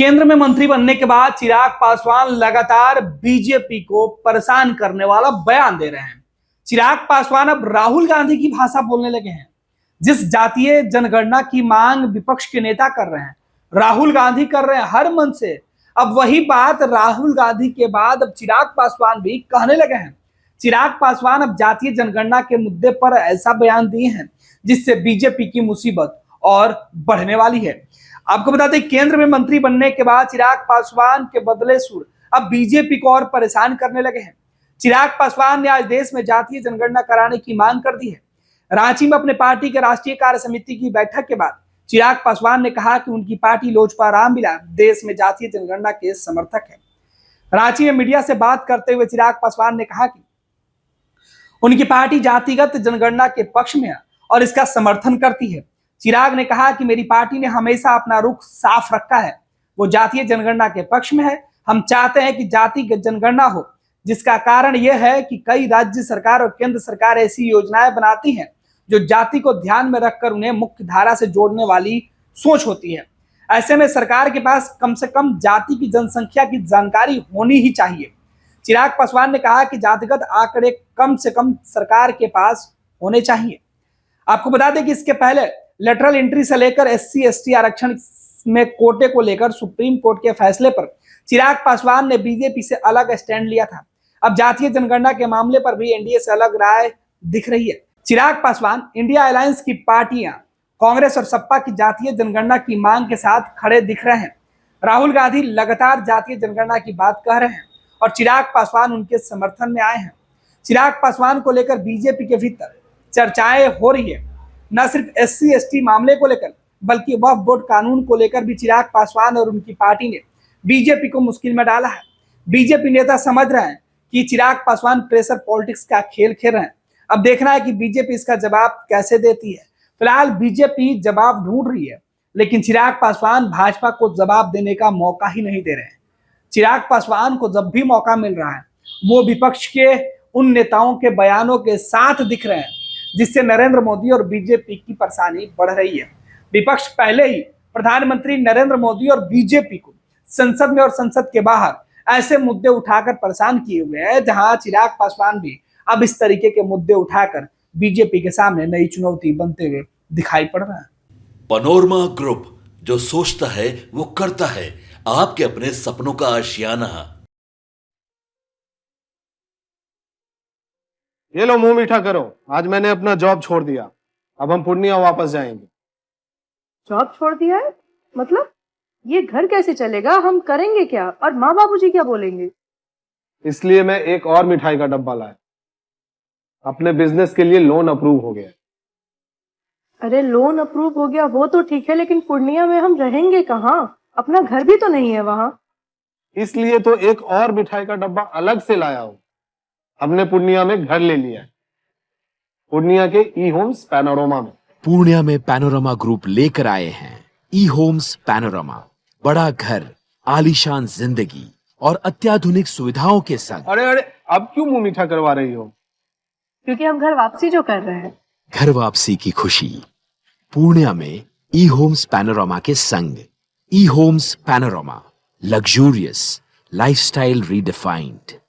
केंद्र में मंत्री बनने के बाद चिराग पासवान लगातार बीजेपी को परेशान करने वाला बयान दे रहे हैं। चिराग पासवान अब राहुल गांधी की भाषा बोलने लगे हैं। जिस जातीय जनगणना की मांग विपक्ष के नेता कर रहे हैं, राहुल गांधी कर रहे हैं हर मन से। अब वही बात राहुल गांधी के बाद अब चिराग पासवान भी कहने लगे हैं। चिराग पासवान अब जातीय जनगणना के मुद्दे पर ऐसा बयान दिए हैं जिससे बीजेपी की मुसीबत और बढ़ने वाली है। आपको बता दें, केंद्र में मंत्री बनने के बाद चिराग पासवान के बदले सुर अब बीजेपी को और परेशान करने लगे हैं। चिराग पासवान ने आज देश में जातीय जनगणना कराने की मांग कर दी है। रांची में अपने पार्टी के राष्ट्रीय कार्य समिति की बैठक के बाद चिराग पासवान ने कहा कि उनकी पार्टी लोजपा रामविलास देश में जातीय जनगणना के समर्थक है। रांची में मीडिया से बात करते हुए चिराग पासवान ने कहा कि उनकी पार्टी जातिगत जनगणना के पक्ष में है और इसका समर्थन करती है। चिराग ने कहा कि मेरी पार्टी ने हमेशा अपना रुख साफ रखा है, वो जातीय जनगणना के पक्ष में है। हम चाहते हैं कि जातिगत जनगणना हो, जिसका कारण यह है कि कई राज्य सरकार और केंद्र सरकार ऐसी योजनाएं बनाती हैं जो जाति को ध्यान में रखकर उन्हें मुख्य धारा से जोड़ने वाली सोच होती है। ऐसे में सरकार के पास कम से कम जाति की जनसंख्या की जानकारी होनी ही चाहिए। चिराग पासवान ने कहा कि जातिगत आंकड़े कम से कम सरकार के पास होने चाहिए। आपको बता दें कि इसके पहले लेटरल एंट्री से लेकर एससी एसटी आरक्षण में कोटे को लेकर सुप्रीम कोर्ट के फैसले पर चिराग पासवान ने बीजेपी से अलग स्टैंड लिया था। अब जातीय जनगणना के मामले पर भी एनडीए से अलग राय दिख रही है। चिराग पासवान इंडिया अलायंस की पार्टियां कांग्रेस और सपा की जातीय जनगणना की मांग के साथ खड़े दिख रहे हैं। राहुल गांधी लगातार जातीय जनगणना की बात कह रहे हैं और चिराग पासवान उनके समर्थन में आए हैं। चिराग पासवान को लेकर बीजेपी के भीतर चर्चाएं हो रही है। न सिर्फ एससी एसटी मामले को लेकर बल्कि वक्फ बोर्ड कानून को लेकर भी चिराग पासवान और उनकी पार्टी ने बीजेपी को मुश्किल में डाला है। बीजेपी नेता समझ रहे हैं कि चिराग पासवान प्रेशर पॉलिटिक्स का खेल खेल रहे हैं। अब देखना है कि बीजेपी इसका जवाब कैसे देती है। फिलहाल बीजेपी जवाब ढूंढ रही है, लेकिन चिराग पासवान भाजपा को जवाब देने का मौका ही नहीं दे रहे हैं। चिराग पासवान को जब भी मौका मिल रहा है वो विपक्ष के उन नेताओं के बयानों के साथ दिख रहे हैं जिससे नरेंद्र मोदी और बीजेपी की परेशानी बढ़ रही है। विपक्ष पहले ही प्रधानमंत्री नरेंद्र मोदी और बीजेपी को संसद में और संसद के बाहर ऐसे मुद्दे उठाकर परेशान किए हुए हैं, जहां चिराग पासवान भी अब इस तरीके के मुद्दे उठाकर बीजेपी के सामने नई चुनौती बनते हुए दिखाई पड़ रहा है। पैनोरमा ग्रुप, जो सोचता है वो करता है। आपके अपने सपनों का आशियाना। ये लो, मुंह मीठा करो। आज मैंने अपना जॉब छोड़ दिया। अब हम पूर्णिया वापस जाएंगे। जॉब छोड़ दिया है? मतलब ये घर कैसे चलेगा? हम करेंगे क्या? और माँ बाबूजी क्या बोलेंगे? इसलिए मैं एक और मिठाई का डब्बा लाया। अपने बिजनेस के लिए लोन अप्रूव हो गया। अरे लोन अप्रूव हो गया वो तो ठीक है, लेकिन पूर्णिया में हम रहेंगे कहाँ? अपना घर भी तो नहीं है वहां। इसलिए तो एक और मिठाई का डब्बा अलग से लाया हूं। हमने पूर्णिया में घर ले लिया है, पूर्णिया के ई होम्स पैनोरमा में। पूर्णिया में पैनोरमा ग्रुप लेकर आए हैं ई होम्स पैनोरमा। बड़ा घर, आलीशान जिंदगी और अत्याधुनिक सुविधाओं के संग। अरे अरे, अब क्यों मुंह मीठा करवा रही हो? क्योंकि हम घर वापसी जो कर रहे हैं। घर वापसी की खुशी पूर्णिया में ई होम्स पैनोरमा के संग। E homes panorama, luxurious lifestyle redefined.